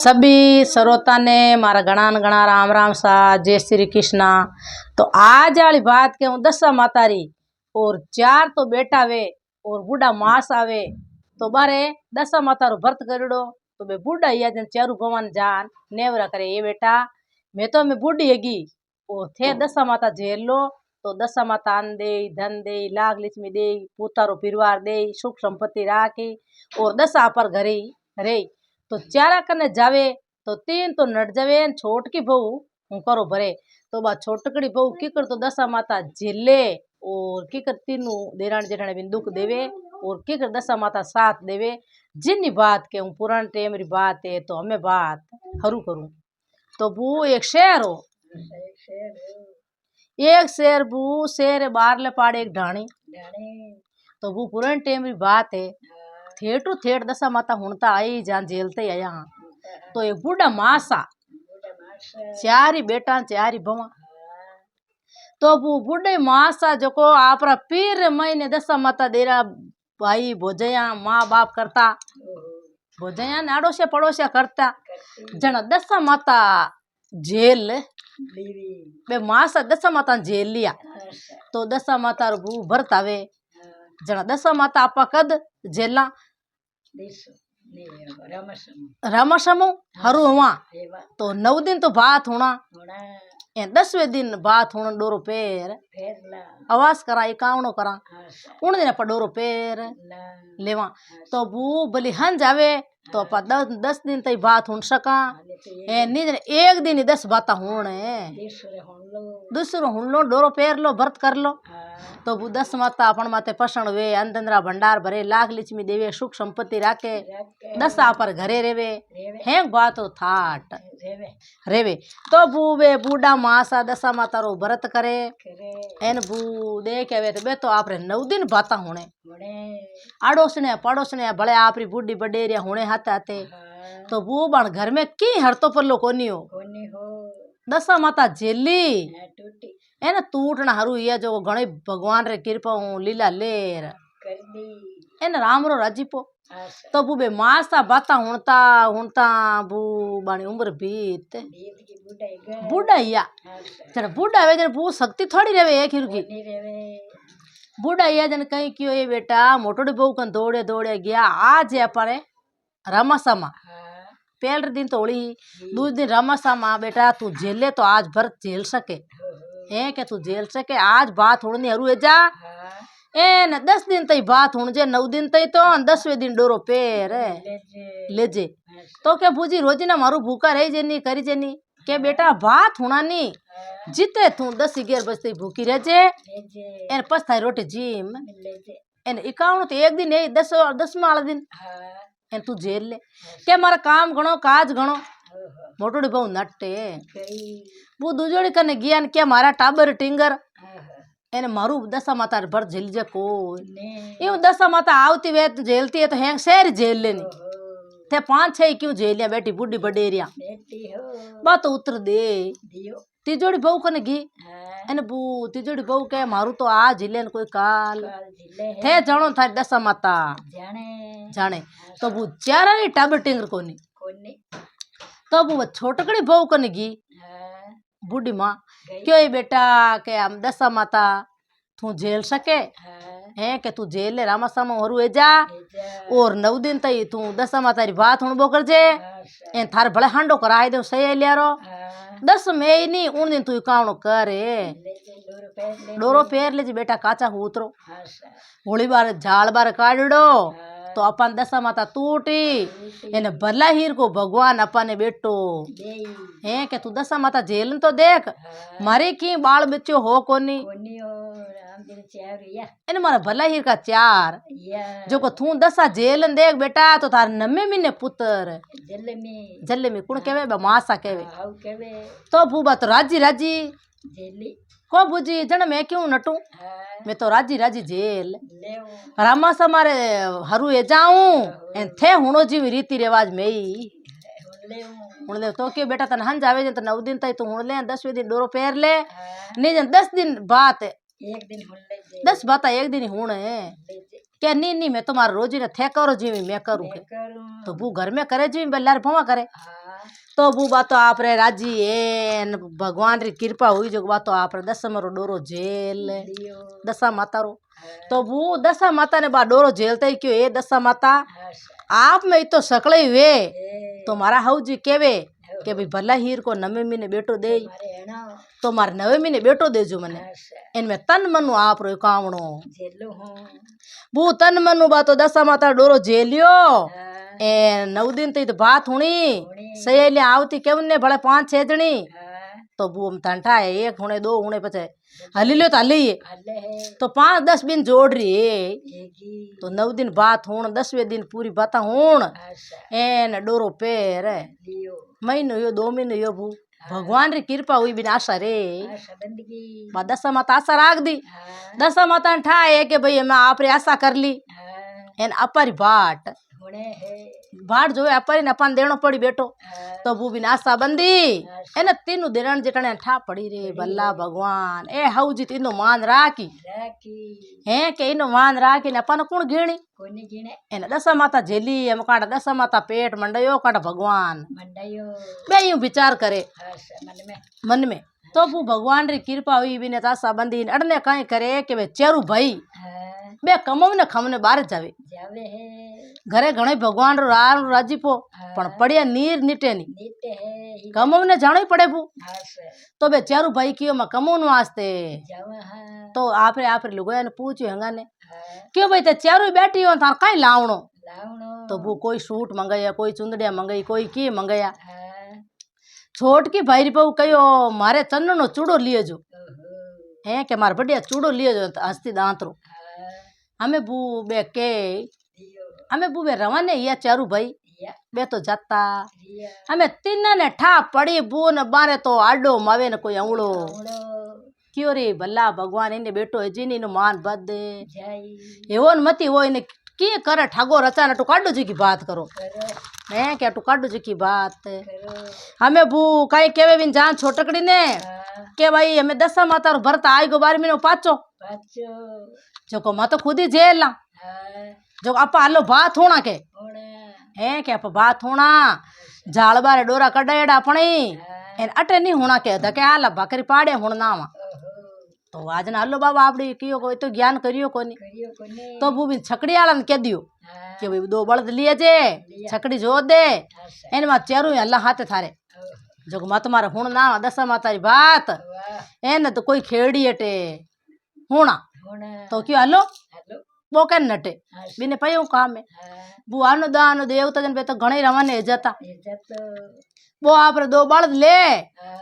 सभी श्रोता ने मारा घना घना राम राम सा जय श्री कृष्णा। तो आज वाली बात के हूँ दसा माता री और चार तो बेटा वे और बूढ़ा मास आवे तो बारे दसा माता रो व्रत करिड़ो तो बे बूढ़ा ही जन चारू भवन जान नेवरा करे ये बेटा मैं बूढ़ी हैगी और थे दसा माता झेल लो तो दसा माता अन्न दे धन दे लाग लक्ष्मी दे पुतारो परिवार दे सुख संपत्ति राखी और दसा पर घरे रे तो चारा कने जावे तो तीन तो नट जावे छोटकी बहू हूँ करो भरे तो बा छोटकड़ी बहू की कर तो दसा माता झेले और की कर तीनों देरान जेठाने बिन दुख देवे और की कर दसा माता साथ देवे जिन्नी बात के हूँ पुरान टेम री बात है तो हमें बात हरू करूँ तो बू एक शेर हो एक शेर बू शेर बार ले पाड़े एक ढाणी तो बू पुरान टेम री बात है थेटू थेट दसा माता हुणता आई जहाँ झेलते आया तो एक बूढ़ा मासा चारी बेटा चारी बवा तो वो बूढ़े मासा जो को आपरा पीर महीने दसा माता देरा भाई भोजया माँ बाप करता भोजया नाड़ोसिया पड़ोसिया करता जन दसा माता जेल बे मासा दसा माता जेल लिया तो दसा माता रू भरत आवे जना दसा माता आपा कद जेला रामाश्रम हरू हुआ तो 9 दिन तो बात होना 10वें दिन बात होना डोरो पैर आवाज करा एकावनो करा उन दिन पर डोरो पैर लेवा तो बू बलि हन जावे तो अपा 10 दिन तई बात हुन सका एक दिन ही 10 बाता होने दूसरो हुन लो डोरो पैर लो भरत कर लो तो वो दस माता अपन माते पसंद वे अंदंद्रा भंडार भरे लाख लक्ष्मी देवे सुख संपत्ति राखे दसा पर घरे रेवे हेंग बात हो थाट रेवे तो बूवे बूढ़ा मासा दसा माता रो व्रत करे एन बू देख आवे तो बे तो आपरे 9 दिन बाता होने आड़ोसने पड़ोसने भले आपरी बूढ़ी बडेरिया होने हाथे हाथे तो बू बन घर में की हरतो पल्लो कोनी हो दसा माता झेली है ना टूटना हरू ये जो गणे भगवान रे कृपा लीला लेर है ना राम रो राजीपो तो बू बे मासा बाता हुणता बू बानी उम्र बीत बूढ़ा या जन बूढ़ा वे जन बू शक्ति थोड़ी रेवे एक हिरकी बूढ़ा या जन कहीं क्यों ये बेटा मोटोड़ी बहू कन दौड़े दौड़े गया आज है अपने रामासामा पहले दिन तो होली दूसरे दिन रामासामा बेटा तू झेले तो आज भरत झेल सके है के तू झेल सके आज बात होनी हरू जा ए न 10 दिन तई बात होने जे 9 दिन तई तो 10वें दिन डोरो पैर ले जे तो क्या बूजी रोजी ना मारू भूखा रही जेनी करी जेनी के बेटा बात होना नी जिते तू 10-11 बजे भूखी रह जे एन पस थाई रोटी जीम एन 51 तो एक दिन 10वां वाला दिन एन तू झेल ले के मारा काम घणो काज घणो मोटोड़ी बहु नटे वो दूजोड़ी कने ज्ञान क्या मारा टाबर टिंगर एने मारू दसा माता भर झेल जे को ये दसा माता आवती वे तो झेलती है तो हैंग शेर झेल लेनी थे 5-6 क्यों झेलिया बेटी बुढ़ी बडेरिया बात तो उतर दे तिजोड़ी बहू कने घी एने बू तिजोड़ी बहू के मारू तो आज झेले कोई काल थे जानो था दसा माता जाने तो वो चारा नी टाबर टिंगर कोनी तो वो छोटकड़ी बहू कने घी बूढ़ी माँ क्यों बेटा के हम दसा माता तू झेल सके है के तू झेल ले रामासामा हरू जा और 9 दिन तई तू दसा माता री बात हुण बोकर जे ए थार भले हांडो कराए दे सही लियारो 10 में नहीं उन दिन तू कावणो करे डोरो पैर ले जे बेटा काचा उतरो होली बार झाड़ बार काढ़ो तो अपन दसा माता टूटी एने भला हीर को भगवान अपने बेटो है के तू दसा माता झेलन तो देख मारे की बाल बच्चो हो कोनी एने मारा भला हीर का 4 जो को तू दसा झेलन देख बेटा तो थार 9 महीने पुत्र जल्ले में कुण केवे मासा केवे तो भूबा तो राजी राजी को बुझी जन मैं क्यों नटू मैं तो राजी राजी झेल रामा समारे हरू ए जाऊं थे हुणो जीव रीति रिवाज में ही हुण ले तो के बेटा तन हन जावे तो 9 दिन तई तू हुण ले 10वें दिन डोरो पैर ले नहीं जन 10 दिन बात एक दिन हुण ले 10 बात एक दिन हुण क्या नहीं मैं तुम्हारा रोजी ने थे करो जीवी मैं करूँ तो वो घर में करे जीवी बल्लार भवा करे तो बू बातो आप रे राजी है भगवान री कृपा हुई जो बातो आप रे दशम रो डोरो जेल दशा माता रो तो बू दशा माता ने बा डोरो झेलते ही क्यों ए दशा माता आप में तो सकले वे तो मारा हाउ जी केवे के भाई भला हीर को नवे महीने बेटो दे तो मारे नवे महीने बेटो देजो मने इनमें तन मनु आप रो कावणो बू तन मनु बातो दशा माता डोरो झेलियो ए 9 दिन तो बात हुणी सहेली आवती केवन ने भले 5-6 जणी तो बू तंठा है 1 हुणे 2 हुणे पछे हली लो तो हली तो 5-10 दिन जोड़ रही है तो 9 दिन बात हुण 10वें दिन पूरी बात हुण एन डोरो पैर महीनो यो 2 महीने यो बू भगवान री कृपा हुई बिना आशा रे दशा माता आशा राख दी दशा माता ने ठाए के भाई मैं आप रे आशा कर ली एन अपारी बाट बाट जो है अपारी ने अपन देनो पड़ी बेटो तो वो बिना आशा बंदी एने तीनों देरण जेटने ठा पड़ी रे भला भगवान ए हाउ जी तीनों मान राखी है के इनो मान राखी ने अपन कौन गिणी कोनी गिणे एने दशा माता झेली हम काटा दशा माता पेट मंडयो काटा भगवान मंडयो बे यूं विचार करे मन में तो वो भगवान री कृपा हुई बिने आशा बंदी अड़ने कई करे के वे चेरू भाई बे कमव ने खमने बाहर जावे घरे घणे भगवान रो राजीपो पण पड़िया नीर नीटे नी कमव ने जानो ही पड़े बू तो बे चारू भाई कियो मैं कमवन वास्ते तो आपरे लुगाया ने पूछ्यो हंगा ने क्यों भाई ते चारू बैठी हो तार काई लावणो तो बू कोई सूट मंगाया कोई चुंदड़िया मंगाई कोई की मंगाया छोट की भाई बहू कहो मारे चन्नो चूड़ो लिए जो है के मारे बढ़िया चूड़ो लिए जो हस्ती दांत रो हमें बू बे के हमें बू बे रवाने या चारू भाई बे तो जाता हमें तीन ने ठा पड़ी बू न बारे तो आडो मावे न कोई अवड़ो क्यों रे भला भगवान इने बेटो है जिनी नो मान बद एवो मती वो इने की करे ठागो रचा न टू काडो जी की बात करो मैं क्या टू काडो जी की बात हमें बू कई केवे बिन जान छोटकड़ी ने के भाई हमें दशा माता रो भरत आई गो 12 महीनो पाचो जो को मैं तो खुद ही जेल ला जो आप आलो बात होना के है क्या आप बात होना जाल बारे डोरा कड़ेड़ा अपनी एन अटे नहीं होना के धके आला बकरी पाड़े हुण नावा तो आज ना हलो बाबा आपड़ी कियो कोई तो ज्ञान करियो कोनी तो वो भी छकड़ी आला ने कह दियो कि भाई 2 बळद लिए जे छकड़ी जो दे एन मा चेरू अल्लाह हाथे थारे जो मत मारे हुण नावा दशा माता री बात एन तो कोई खेड़ी अटे होना तो क्यों हलो वो क्या नटे बिने पयो काम है वो आनो दानो देवता जन पे तो घणे रवाने जाता वो आप 2 बळद ले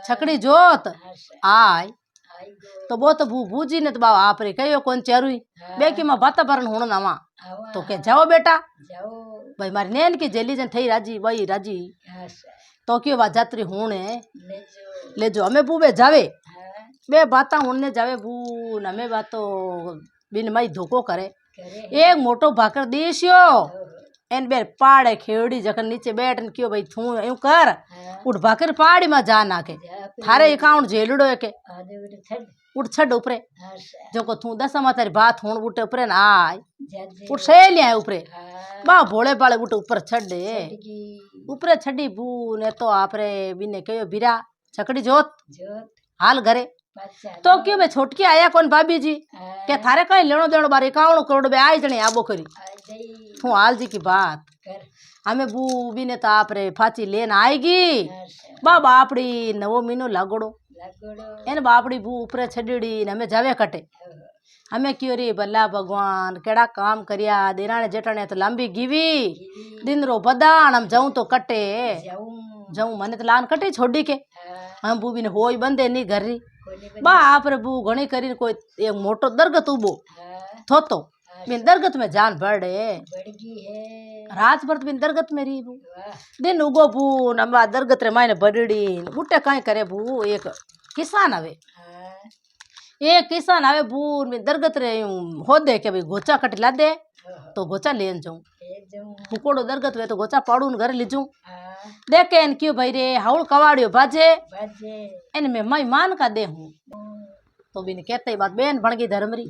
छकड़ी जोत आय तो वो तो भूजी ने तो बाबा आप रे कहो कौन चेरुई बेकी में भाता भरन हुण नावा तो के जाओ बेटा भाई मारी नैन की जेली जन थई राजी भाई राजी तो क्यों बात जात्री हुण ले जो हमें बूबे जावे बे बाता हुण जावे बू हमें बातो बिन मई धोखो करे एक मोटो भाकर दिश्यो एन बे पाड़े खेड़ी जखन नीचे बैठ न क्यों भाई थू यूं कर उठ भाकर पहाड़ी में जा नाके थारे अकाउंट झेलड़ो है के उठ छड़ ऊपरे जो को थू दशा माता री बात हुण उठे ऊपरे न आय उठ सहेली आए ऊपरे बा भोले बाले उठ ऊपर छड़े ऊपरे छड़ी बू ने तो आपरे बिने कहो बिरा छकड़ी जोत हाल घरे तो क्यों मैं छोटकी आया कौन भाभी जी के थारे कहीं लेनो देनो बार 51 करोड़ बे आई जने आबो करी तू हाल जी की बात हमें बू भी ने तो आप रे फाची लेन आएगी बाबा आपड़ी 9 महीनो लागोड़ो एन बापड़ी बू ऊपरे छड़ी हमें जावे कटे हमें क्यों रे भला भगवान केड़ा काम करिया देराने जेठाने तो लंबी गिवी दिन रो बदान हम जाऊं तो कटे जाऊं मने तो लान कटे छोड़ी के हम बू भी ने होई बंदे नहीं घर री बा आप रे बू घणी करी कोई एक मोटो दरगत उबो थोतो बिन दरगत में जान बढ़े रात भर बिन दरगत में री बू दिन उगो बू नंबा दरगत रे मायने बड़ड़ी बूटे काई करे बू एक किसान आवे बू में दरगत रे हो दे के भाई गोचा कट ला दे तो गोचा लेन जाऊं फुकोड़ो दरगत वे तो गोचा पाड़ू घर ले जाऊं देखे इन क्यों भाई रे हाउल कवाड़ियो बाजे इन में मैं मान का दे हूँ तो बिन कहते ही बात बेन बन गई धर्मरी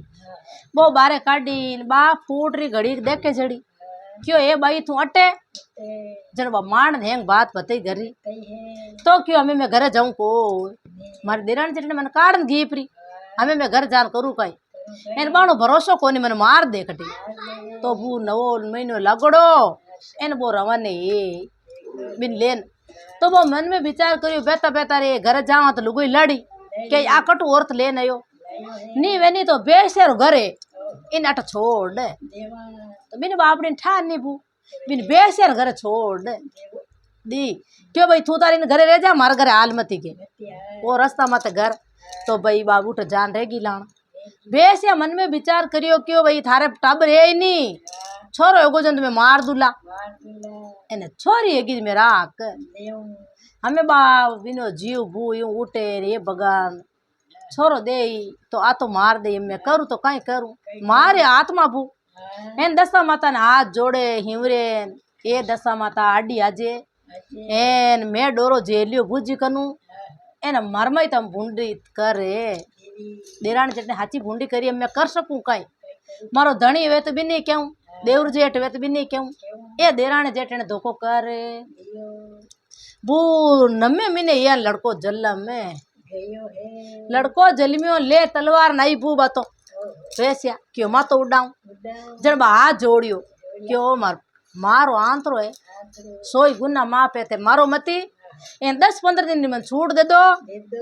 वो बारे काटी बा फूट री घड़ी देखे जड़ी क्यों ए बाई तू अटे जन बा मान हेंग बात बताई घरी तो क्यों हमें मैं घर जाऊं को मारे देरानी जेठने मन काढ़न घीपरी हमें मैं घर जान करूँ कई एन बाणो भरोसो कोनी मन मार दे कटी तो बू नवो महीनो लगड़ो एन बो रवाने बिन लेन तो वो मन में विचार करियो बेता बेता रे घर जावा तो लुगोई लड़ी के आ कटू औरत लेन आयो नी वेनी तो बेसेरो घरे इन अट छोड़ दे तो बिन बापड़ी ठान नी बू बिन बेसेर घर छोड़ दे दी क्यों भाई तू तारी घरे रह जा मार घरे हाल मती के वो रास्ता मत घर तो भाई बाबू तो जान रहेगी लाण बेसिया मन में विचार करियो क्यों भाई थारे टाबर है ही नहीं छोरो एगो जंत में मार दूला एने छोरी एगी में राख हमें बा बिनो जीव बू यूं उठे रे भगवान छोरो दे तो आ तो मार दे मैं करूँ तो कहीं करूँ मारे आत्मा बू एन दसा माता ने हाथ जोड़े हिवरे ए दसा माता आडी आजे एन मैं डोरो जेलियो भूजी कनू एन मरमई तम भूंडी करे देरानी जेठने हाची भूंडी करी मैं कर सकूँ कहीं मारो धणी वे तो भी नहीं क्यों देवर जेठ वे तो भी नहीं क्यों ए देरानी जेठने धोखो करे बू नमे मिने या लड़को जल्लम में लड़को जलमियो ले तलवार नहीं बू बातो वैसे क्यों मा तो उड़ाऊं जन बा हाथ जोड़ियो क्यों मारो आंतरो है सोई गुना माँ पे थे मारो मती इन 10-15 दिन में छूट दे दो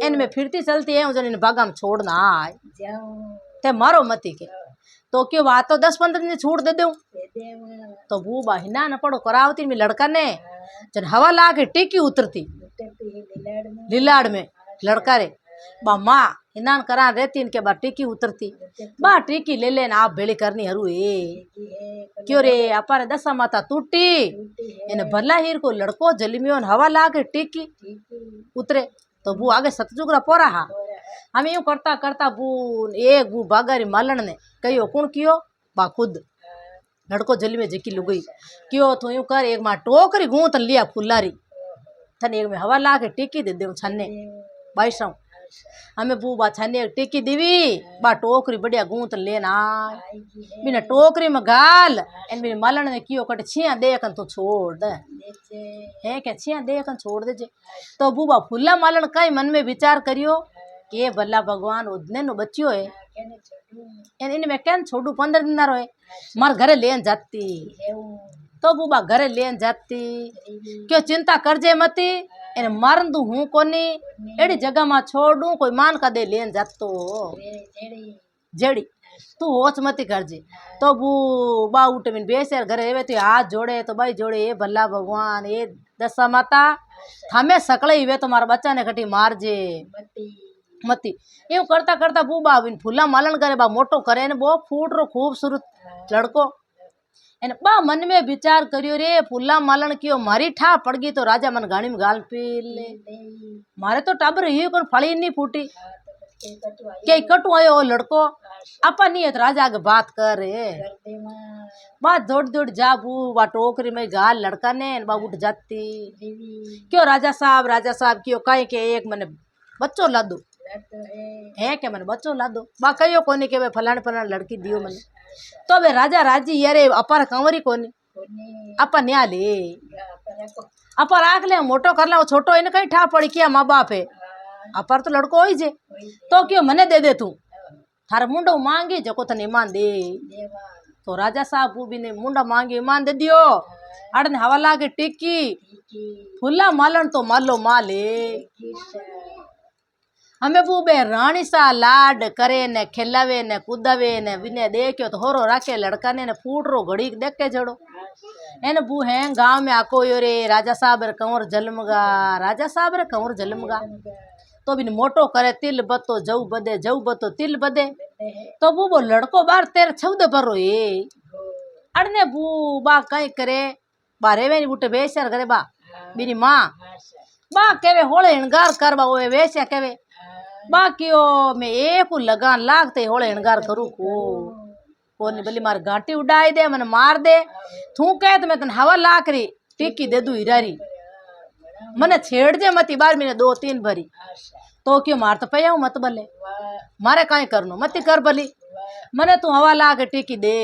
इन में फिरती चलती है जन इन बागा में छोड़ना आए ते मारो मती के तो क्यों बात तो 10-15 दिन छूट दे दूं तो बू बाहिना न पड़ो करावती में लड़का ने जन हवा ला के टीकी उतरती लीलाड़ में लड़का रे बा माँ इनान करा रहती इनके बा टीकी उतरती बा टीकी ले लेना आप भेड़ी करनी हरू क्यों रे अपारे दसा माता टूटी इन भला हीर को लड़को जलमियों हवा ला के टीकी उतरे तो बू आगे सतजुगरा पोरा हा हम यूं करता करता बू एक बू बागारी मालन ने कहियो कुण कियो बा खुद लड़को जली में जिकी लुगई क्यों तो यूं कर एक माँ टोकरी गूंथ लिया फुल्लारी थन एक में हवा ला के टीकी दे दे छन्ने बाईसा हमें बू बा छन्ने एक टीकी दीवी बा टोकरी बढ़िया गूंथ लेना बिना टोकरी में गाल इन बिन मालन ने कियो कट छिया देखन तो छोड़ दे है क्या छिया देखन छोड़ दे जे तो बू बा फुल्ला मालन कई मन में विचार करियो के भला भगवान उदने नो बच्चियो है इन में कैन छोड़ू 15 दिन ना रोए मार घरे लेन जाती तो बूबा घरे लेन जाती क्यों चिंता करजे मती इन मारन दू हूँ कोनी एड़ी जगह में छोड़ू कोई मान का दे लेन जातो जेड़ी तू होच मती करजे तो बू बा उठ बिन बेसर घरे वे तो हाथ जोड़े तो भाई जोड़े ये भला भगवान ये दशा माता हमें सकले वे तो मारा बच्चा ने कटी मार जे मती यूं करता करता बूबा बिन फूला मालन करे बा मोटो करे ने बो फूट रो खूबसूरत लड़को एने बा मन में विचार करियो रे फूला मालन कियो मारी ठा पड़ गई तो राजा मन गाड़ी में गाल पी ले मारे तो टाबर ही कौन फड़ी नहीं फूटी के कटू आयो ओ लड़को अपन नहीं है तो राजा आगे बात कर रे बात दौड़ दौड़ जा बू बा टोकरी में गाल लड़का ने बा उठ जाती क्यों राजा साहब क्यों कहे के एक मैंने बच्चों ला दो है क्या मैंने बच्चों ला दो बा कहियो कोनी के फलाने फलाने लड़की दियो मैंने तो बे राजा राजी यारे अपर कंवरी कोनी अपन न्या ले अपर आख ले मोटो कर ला छोटो इन कहीं ठा पड़ी किया माँ बाप है अपर तो लड़को हो जे तो क्यों मने दे दे तू थारे मुंडो मांगी जको तने ईमान दे तो राजा साहब बूबी ने मुंडा मांगी ईमान दे दियो अड़ने हवा ला के टिक्की फुल्ला मालन तो मालो माले हमें बूबे रानी सा लाड करे ने खिलावे ने कुदावे ने बिने देखियो तो होरो राखे लड़का ने फूट रो घड़ी देख के जड़ो एन बू है गांव में आको यो रे राजा साहब रे कंवर जलमगा तो बिन मोटो करे तिल बतो जऊ बतो तिल बदे तो बू वो लड़को बार तेरे छौदे पर रो ये अड़ने बू बा कई करे बा रेवे नी बूटे बेसर करे बा बिनी माँ बा केवे होले हिणगार कर बा वो वैसे केवे बाकी मैं एक लगान लागते होले हिणगार करूँ को नहीं भली मार गांटी उड़ाई दे मन मार दे थू कह तो मैं तन हवा लाकरी टिक्की दे दू हिरारी मने छेड़ जे मती बार मैंने 2-3 भरी तो क्यों मार तो पे मत बले मारे काई करनो मती कर भली मने तू हवा ला के टीकी दे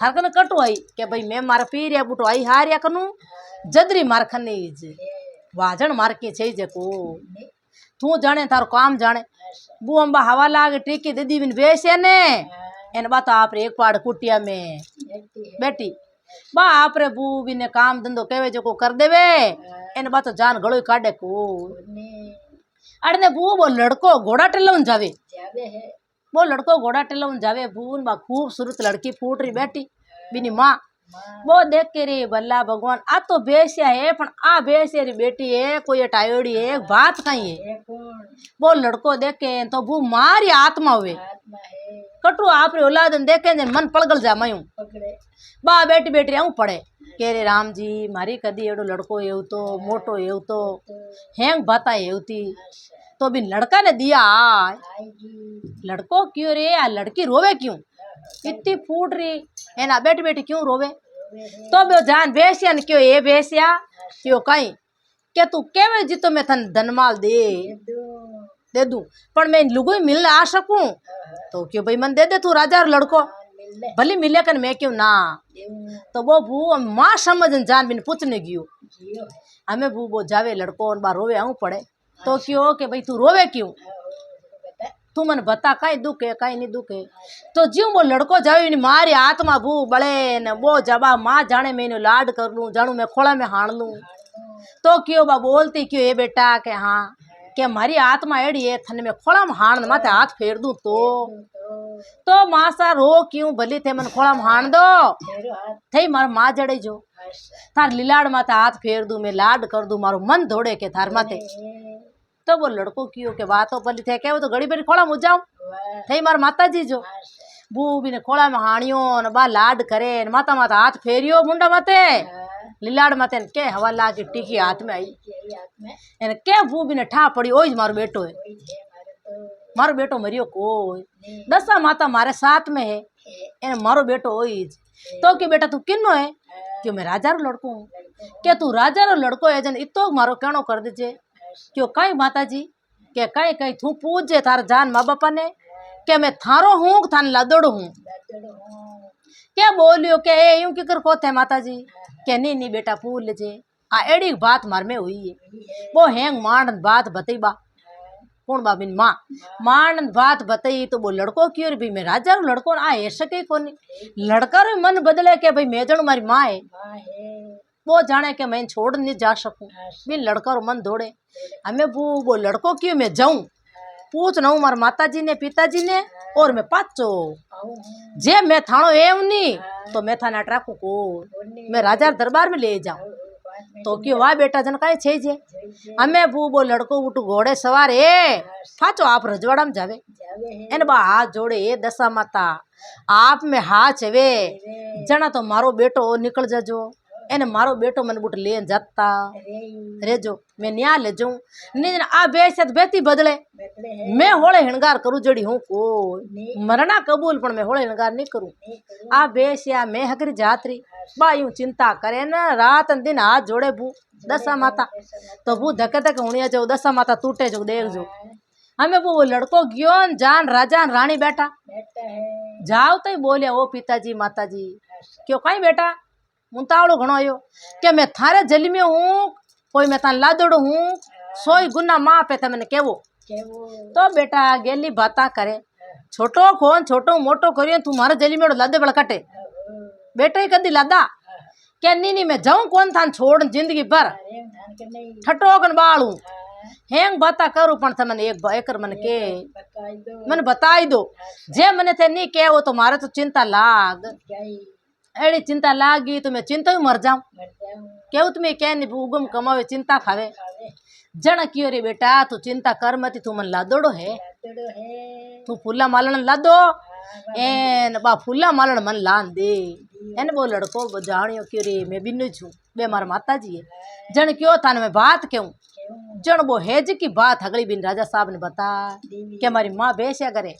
थार कने कटू आई के भाई मैं मारा पीरिया बूटो आई हारिया कनु जदरी मार खनीज वाजन मार के छे जेको तू जाने थारो काम जाने बू अंबा हवा ला के टीकी दे दी बिन बेसे ने एन बात आप रे एक पाड़ कुटिया में बैठी बा आप रे बू बिने काम धंधो केवे जो को कर देवे एन बात जान गलो काटे को अड़ने बू वो लड़को घोड़ा टेलवन जावे वो लड़को घोड़ा टेलवन जावे बून बा खूबसूरत लड़की फूट रही बैठी बिनी माँ वो देख के रे बल्ला भगवान आ तो बेसिया है पण आ बेसिया री बेटी है कोई टायोड़ी है बात कहीं है वो लड़को देख के तो वो मारी आत्मा हुए कटू आप रे औलाद देखे ने मन पड़गल जा मयूं बा बेटी बेटी आऊं पड़े के रे राम जी मारी कदी एडो लड़को एव तो मोटो एव तो हेंग बाता एवती तो भी लड़का ने दिया लड़को क्यों रे आ लड़की रोवे क्यों इतनी फूट रही है ना बेटी बेटी क्यों रोवे तो बे जान बेसिया ने क्यों ये बेसिया क्यों कहीं क्या तू केवे जी तो मैं थन धनमाल दे दूं पर मैं लुगो मिलने आ सकूं तो क्यों भाई मन दे दे तू राजा और लड़को भले मिले कन मैं क्यों ना तो वो बू माँ समझ जान बिन पूछने गियो हमें बू वो जावे लड़को और बार रोवे आऊं पड़े तो क्यों के भाई तू रोवे क्यों तू मन बता कहीं दुख है कहीं नहीं दुख है तो ज्यों वो लड़को जावे मारी आत्मा बू बड़े न वो जबा माँ जाने मैं लाड कर लूं जानू मैं खोला में हाण लूं तो क्यों बा बोलती क्यों ये बेटा के हाँ के मारी आत्मा एड़ी है थन में खोला में हाण माते हाथ फेर दूं तो मासा रो क्यों भली थे मन खोला में हाण दो थई मार माँ जड़े जो थार लीलाड़ माते हाथ फेर दूं मैं लाड कर दूं मारो मन दौड़े के थार माते तो वो लड़को क्यों के बातों भली थे के वो तो घड़ी बड़ी खोला में जाऊं थई मार माता जी जो बू भी ने खोला में हाणियो न बा लाड करे न माता माता हाथ फेरियो मुंडा माते लीलाड़ माते के हवा ला के टीकी हाथ में आई एने के बू भी ने ठा पड़ी ओई मारो बेटो है मारो बेटो मरियो कोई दसा माता मारे साथ में है एने मारो बेटो ओई तो कि बेटा तू किन्नो है क्यों मैं राजा रो लड़को हूँ क्या तू राजा रो लड़को है जन इतो मारो कहनो कर दीजिए क्यों कई माता जी के कई कई तू पूछ थार जान माँ बापा ने के मैं थारो हूँ थान लदड़ हूँ क्या बोलियो के यूं की कर को थे माता जी के नहीं बेटा पूछ लीजिए आ एड़ी बात मार में हुई है वो हैंग मान बात बतई बा कौन बा बिन माँ मान बात बताई तो वो लड़को क्यों भी मैं राजा रो लड़को आ ऐसे कहीं कोनी लड़का रो मन बदले के भाई मैं जण मारी माँ है वो जाने के मैं छोड़ नहीं जा सकूं बिन लड़का रो मन दौड़े हमें वो लड़को क्यों मैं जाऊं पूछ ना मार माता जी ने पिताजी ने और मैं पाचो जे मैं थानो एव नहीं तो मैं थाना ट्राकू को मैं राजा दरबार में ले जाऊं तो क्यों वाह बेटा जन का छे जे हमें वो लड़को उठ घोड़े सवार है पाचो आप रजवाड़ा में जावे एन बा हाथ जोड़े ए दशा माता आप में हाथ छवे जना तो मारो बेटो निकल जाजो एने मारो बेटो मन बुट ले जाता रेजो मैं न्या ले जाऊं नहीं आ बेसत बेती बदले मैं होले हिणगार करूं जड़ी हूं को मरना कबूल पण मैं होले हिणगार नहीं करूं आ बेसिया मैं हकरी जातरी बा यूं चिंता करे न रात दिन हाथ जोड़े बू दशा माता तो बू धके धके हुणिया जो दशा माता टूटे जो देख जो हमें वो लड़को गयो जान राजा रानी बेटा जाओ तो बोलिया ओ पिताजी माता जी क्यों कहीं बेटा मुंतावड़ो घणो आयो के मैं थारे जली में हूँ कोई मैं थान लादड़ो हूँ सोई गुना माँ पे मैंने केवो तो बेटा गेली बाता करे छोटो खोन छोटो मोटो करियो तू मारे जली में लादे बड़ कटे बेटा ही कदी लादा क्या नहीं मैं जाऊं कौन थान छोड़ जिंदगी भर ठटोकन बालू हेंग बाता करूं पण थे मैंने एक मन के मन बताई दो जे मने थे नहीं के वो तो मारे तो चिंता लाग एड़ी चिंता लागी तो मैं चिंता ही मर जाऊं केव तुम्हें क्या नहीं उगम कमावे चिंता खावे जन क्यों रे बेटा तू चिंता कर मती तू मन लादोड़ो है तू फुल्ला मालन लादो एन बा फुल्ला मालन मन लान दे एन वो लड़को जानियो क्यों रे मैं बिन्नू छू बे मार माता जी है जन क्यों थाने मैं बात क्यों जन वो हेज की बात हगली बिन राजा साहब ने बता कि हमारी माँ बेसिया करे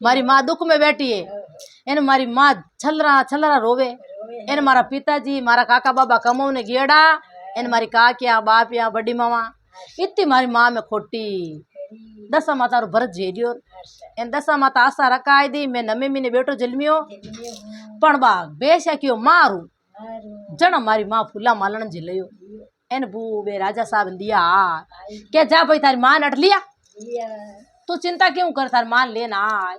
मारी माँ दुख में बैठी है इन मारी माँ छलरा रोवे इन मारा पिताजी मारा काका बाबा कमो ने गेड़ा इन मारी काकिया बापिया बड़ी मामा इतनी मारी माँ में खोटी दसा माता रो भरत झेरियो एन दसा माता आशा रखाई दी मैं नमे महीने बेटो जन्मियो पण बा बेसा क्यों मारू जन मारी माँ फूला मालन झिलयो एन बू बे राजा साहब दिया क्या जा भाई थारी मां नट लिया तू चिंता क्यों कर थारी मान लेना आय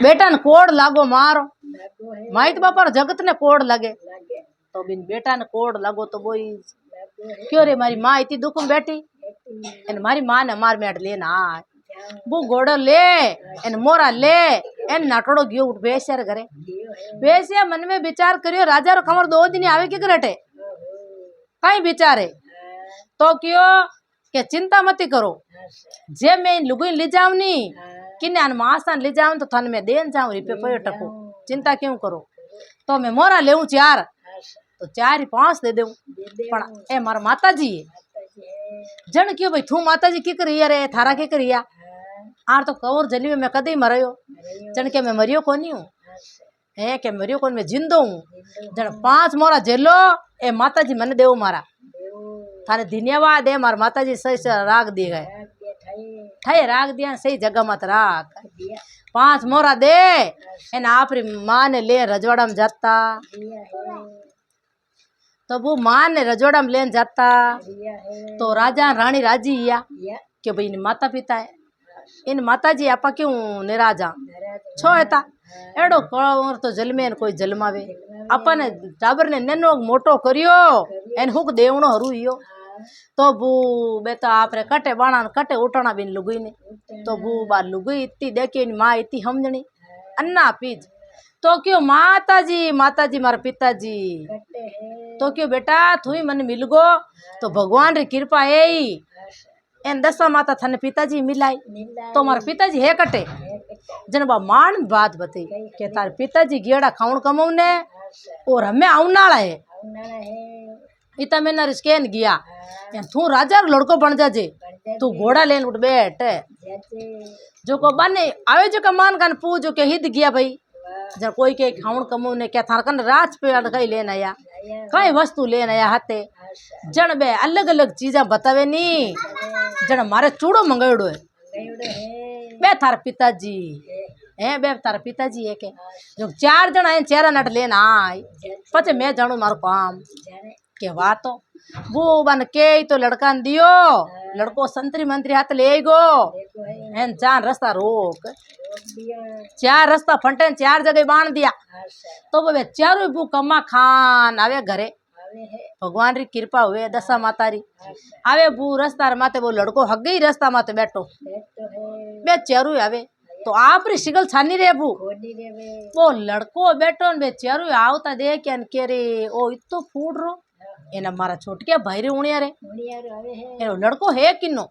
बेटा ने कोड़ लागो मारो माई तो बापा जगत ने कोड़ लगे तो बिन बेटा ने कोड़ लगो तो बोई क्यों रे मारी माँ इतनी दुख में बैठी एन मारी माँ ने मार मेट लेना आय वो घोड़ो ले एन मोरा ले एन नाटोड़ो गयो उठ बेसिया घरे बेसिया मन में विचार करियो राजा रो खबर 2 दिन आवे के करटे कई विचारे तो क्यों के चिंता मती करो जे मैं लुगुई ले जाऊं नी किन्ने अन मासान ले जाऊं तो थन में देन जाऊं रिपे पयो टको चिंता क्यों करो तो मैं मोरा लेऊं 4 तो 4 ही 5 दे देऊं पण ए मार माताजी जन क्यों भाई तू माताजी की करिया रे थारा की करिया आर तो कवर जली में मैं कदे मरयो जन के मैं मरियो कोनी हूं है के मरियो कोन मैं जिंदो हूं जन 5 मोरा जेलो ए माताजी मन देव मारा थाने धन्यवाद है मार माताजी सही से राग दी गए ठाई राग दिया सही जगह मत राख 5 मोरा दे एन आपरी मां ने ले रजवाड़ा में जाता तो वो मां ने रजवाड़ा में लेन जाता तो राजा रानी राजी या कि भाई इन माता पिता है इन माता जी आपा क्यों निराजा छो था एडो कवर तो जलमे कोई जलमावे अपन टाबर ने नैनो मोटो करियो एन हुक देवणो हरू तो बू बेटा आपरे कटे बाणा कटे उठना बिन लुगई ने तो बू बा लुगई इतनी देखी माँ इतनी हमजनी अन्ना पीज तो क्यों माताजी मार पिताजी तो क्यों बेटा थू मन मिल गो तो भगवान री कृपा है एन दसा माता थने पिताजी मिलाई तो मार पिताजी है कटे जन बा मान बात बताई के तार पिताजी गेड़ा खाउन कमाउने और हमें आउनाला है इता में ना रिस्केन गया तू राजा रो लड़को बन जाजे तू घोड़ा लेन उठ बैठ जो को बने आवे जो का मान कान पूजो के हिद गया भाई जन कोई के खाउन कमाउने क्या थार कन राज पे कई लेन आया कई वस्तु लेन आया हाथे जन बे अलग अलग चीजा बतावे नी जन मारे चूड़ो मंगायोड़ो है बे थार पिताजी है बे तार पिताजी है के जो 4 जन आए चेहरा नट लेना आई पचे मैं जानू मारो काम के वातो वो बन के तो लड़का दियो लड़को संतरी मंत्री हाथ ले गो एन 4 रास्ता रोक 4 रास्ता फंटे 4 जगह बांध दिया तो वो चारों बू कमा खान आवे घरे भगवान री कृपा हुए दशा माता री आवे बू रास्ता माते वो लड़को हगे ही रास्ता माते बैठो बे चारू आवे तो आप री शिगल छानी रे बू वो लड़को बैठो बे चारू आवता देख के रे ओ इतो फूड रो एना मारा छोटकिया भाई रे उणिया रे एनो लड़को है किन्नो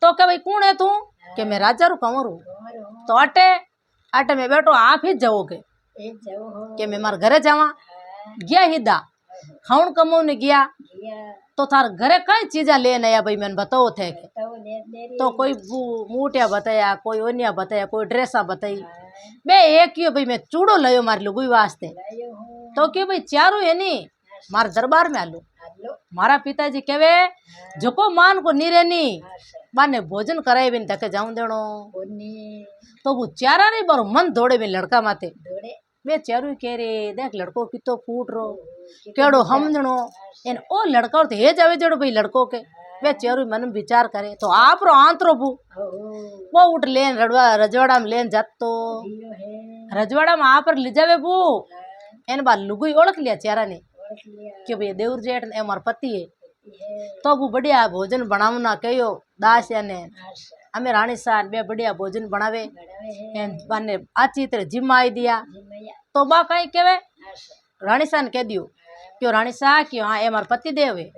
तो के भाई कौन है तू के मैं राजा रू कंवर हूं तो अटे अटे में बैठो आप ही जाओगे के मैं मार घरे जावा गया हिदा खाउन कमाउने गया तो थार घरे कई चीजा लेन आया भाई मैंने बताओ थे तो कोई मूटिया बताया कोई ओनिया बताया कोई ड्रेसा बताई बे एक क्यों भाई मैं चूड़ो लयो मार लुगुई वास्ते तो क्यों भाई चारों है नी मार दरबार में आलो मारा पिताजी कहवे जको मान को नी रेनी बाने भोजन कराए बिन धके जाऊं देनो तो वो चारा नहीं बारो मन दौड़े बिन लड़का माते वे चारू कह रे देख लड़को कितो फूट रो केड़ो हमजणो एन ओ लड़का तो हे जावे जड़ो भाई लड़को के वे चारू मन में विचार करे तो आप रो आंतरो बू वो उठ लेन रजवाड़ा में लेन जातो रजवाड़ा में आप ले जावे बू एन बार लुगुई ओळख लिया चारा ने कि भाई देवर जेठ ने हमार पति है तो वो बढ़िया भोजन बनावना कहो दास ने हमें रानी साहब बे बढ़िया भोजन बनावे बाने अच्छी तरह जिम आई दिया तो बा कहीं कहवे रानी साहब ने कह दियो क्यों रानी साहब क्यों हाँ ए मार पति देव है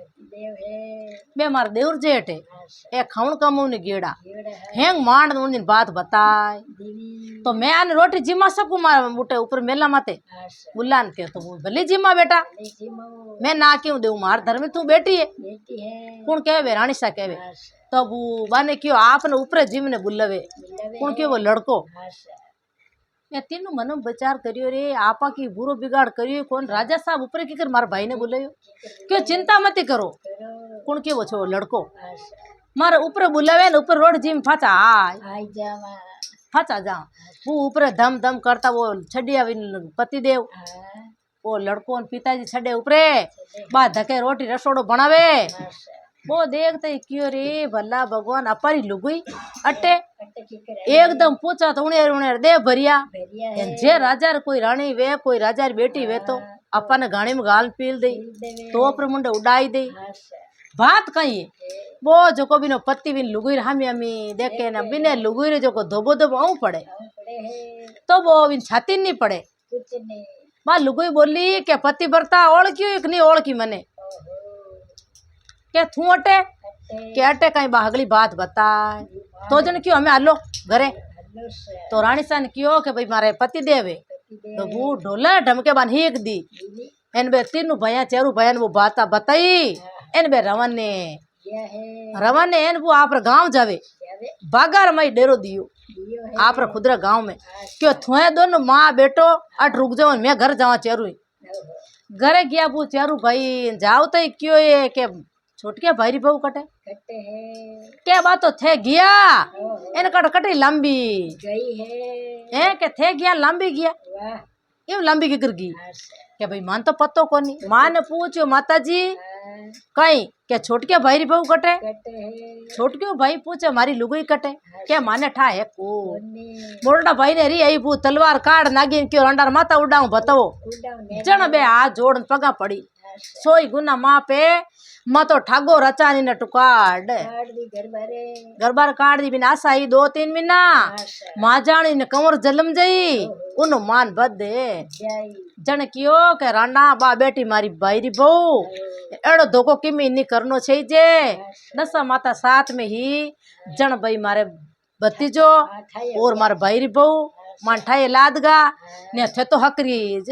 बे मार देवर जेठ है ए खाउन कमाउने गेड़ा हेंग मांड उन दिन बात बताए तो मैं आने रोटी जिमा सकू मार उठे ऊपर मेला माते बुलान के तो भले जिमा बेटा मैं ना क्यों देऊ मार धर्म तू बेटी है कौन कहवे रानी सा कहवे तो वो बाने क्यों आपने ऊपर जिम ने बुलावे कौन क्यों वो लड़को मैं तीनों मनो विचार करियो रे आपा की बुरो बिगाड़ करियो कौन राजा साहब ऊपर की कर मार भाई ने बुलायो क्यों चिंता मत करो कौन के वो छो लड़को मारे ऊपर बुलावे ने ऊपर रोड जिम फाचा आय फाचा जा वो ऊपर धम धम करता वो छड़िया पति देव वो लड़को ने पिताजी छड़े ऊपरे बा धके रोटी रसोड़ो बनावे वो देखते क्यों रे भला भगवान अपारी लुगुई अट्टे एकदम पूछा तो उणेर उणेर दे भरिया जे राजा कोई रानी वे कोई राजा बेटी वे तो अपन गाड़ी में गाल पील दे तो पर मुंडे उड़ाई दे बात कही वो जो को बिनो पत्ती बिन लुगुई हमी हमी देखे ना बिने लुगुई जो को धोबो धोबो आऊं पड़े तो वो बिन छाती नहीं पड़े मां लुगुई बोली के पति बरता ओढ़ क्यों एक नहीं ओढ़ की मने के थू अटे के अटे कहीं बागली बात बताए तो जन क्यों हमें आलो घरे तो रानी सन क्यों के भाई मारे पति देवे तो वो ढोला ढमके बान ही एक दी एन बे तीनों भैया चेरू भैया वो बात बताई एन बे रवन ने एन वो आप गांव जावे बागार मई डेरो दियो आप खुदरा गांव में क्यों थुए दोनों माँ बेटो अट रुक जाओ मैं घर जावा चेरू घरे गया वो चेरू भाई जाओ तो क्यों ये के छोटके भाई बहू कटे क्या बात तो थे गया इन कटी लंबी है के थे गया लंबी गया ये लंबी की गिर गई क्या भाई मान तो पतो कोनी माँ ने पूछो माता जी कहीं क्या छोटके भाई बहू कटे छोटके भाई पूछे मारी लुगई कटे क्या माने ठा है को मोटा भाई ने री आई बू तलवार काट नागिन क्यों रंडार माता उड़ाऊ बताओ जन बे हाथ जोड़ पगा पड़ी सोई गुना माँ पे माँ तो ठागो रचानी ने टुकाड़ गरबार काट दी बिना आसाई 2-3 महीना माँ जानी ने कंवर जलम जई उन मान बदे जन कियो के रांडा बा बेटी मारी बाईरी बहू एड़ो धोखो किमी नहीं करनो छे जे दसा माता साथ में ही जन भाई मारे भतीजो और मारे बाईरी बहू मान ठाए लादगा ने थे तो हकरीज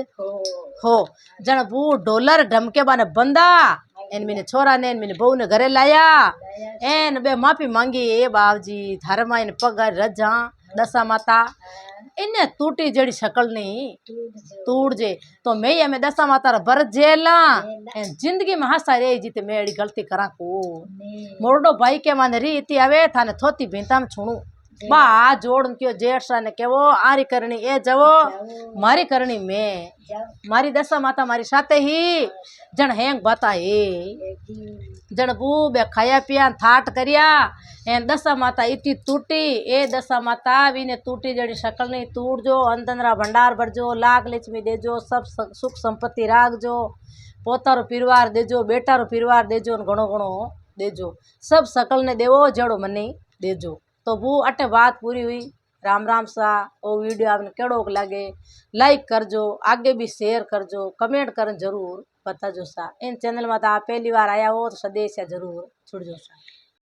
हो जन बू डॉलर ढमके बाने बंदा एन मैंने छोरा ने मैंने बहू ने घरे लाया एन बे माफी मांगी ए बाबजी थारे माँ इन पगार रजा दसा माता इन्हें टूटी जड़ी शकल नहीं टूट जे तो मैं ये में दसा माता रा बर जेला जिंदगी में हंसा रे जीते मैं एड़ी गलती करा को मोरडो भाई के माने री इति आवे थाने थोती भिंता में छुणू बा जोड़ क्यों जेठसा ने केवो आरी करनी ए जवो मारी करनी मैं मारी दसा माता मारी साथे ही जन हेंग बताए जन बू बे खाया पिया थाट करिया एन दसा माता इतनी टूटी ए दसा माता बीने टूटी जड़ी शकल नहीं टूट जो अंदनरा भंडार भरजो लाख लक्ष्मी देजो सब सुख संपत्ति राखजो पोतारो परिवार देजो बेटारो परिवार देजो घणो घणो देजो सब सकल ने देवो जड़ो मने देजो तो वो अटे बात पूरी हुई। राम राम सा वो वीडियो आपने केड़ो लगे लाइक करजो आगे भी शेयर करजो कमेंट कर जरूर बताजो सा इन चैनल में आप पहली बार आया हो तो सदेश जरूर छुड़जो सा।